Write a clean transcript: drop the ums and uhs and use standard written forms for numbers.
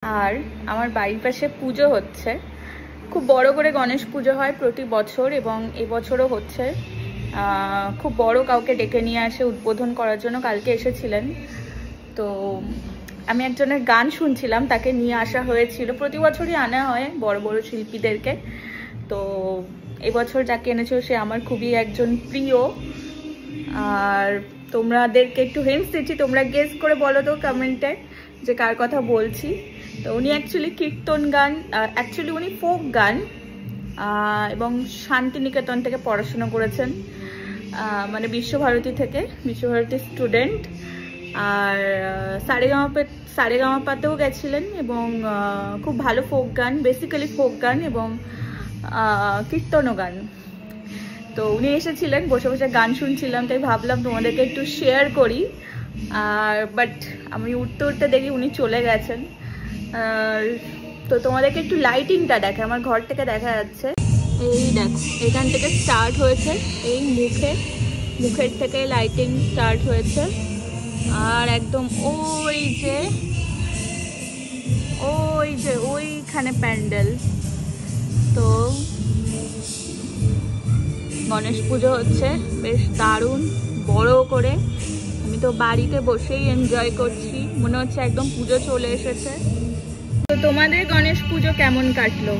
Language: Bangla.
আর আমার বাড়ির পাশে পুজো হচ্ছে, খুব বড় করে গণেশ পুজো হয় প্রতি বছর এবং এবছরও হচ্ছে। খুব বড় কাউকে ডেকে নিয়ে আসে উদ্বোধন করার জন্য, কালকে এসেছিলেন। তো আমি একজনের গান শুনছিলাম, তাকে নিয়ে আসা হয়েছিল। প্রতি বছরই আনা হয় বড় বড় শিল্পীদেরকে, তো এবছর যাকে এনেছিল সে আমার খুবই একজন প্রিয়। আর তোমাদেরকে একটু হিন্টস দিচ্ছি, তোমরা গেস করে বলো তো কমেন্টে যে কার কথা বলছি। তো উনি অ্যাকচুয়ালি কীর্তন গান, অ্যাকচুয়ালি উনি ফোক গান এবং শান্তিনিকেতন থেকে পড়াশোনা করেছেন, মানে বিশ্বভারতী থেকে, বিশ্বভারতীর স্টুডেন্ট। আর সারেগামাপাতেও গেছিলেন এবং খুব ভালো ফোক গান, বেসিক্যালি ফোক গান এবং কীর্তনও গান। তো উনি এসেছিলেন, বসে বসে গান শুনছিলাম, তাই ভাবলাম তোমাদেরকে একটু শেয়ার করি। আর বাট আমি উঠতে উঠতে দেখি উনি চলে গেছেন। তো তোমাদেরকে একটু লাইটিংটা দেখে, আমার ঘর থেকে দেখা যাচ্ছে। এই দেখো, এখান থেকে স্টার্ট হয়েছে, এই মুখের থেকে লাইটিং স্টার্ট হয়েছে। আর একদম ওইখানে প্যান্ডেল। তো গণেশ পুজো হচ্ছে বেশ দারুণ বড় করে। আমি তো বাড়িতে বসেই এনজয় করছি, মনে হচ্ছে একদম পুজো চলে এসেছে। তো তোমাদের গণেশ পুজো কেমন কাটলো?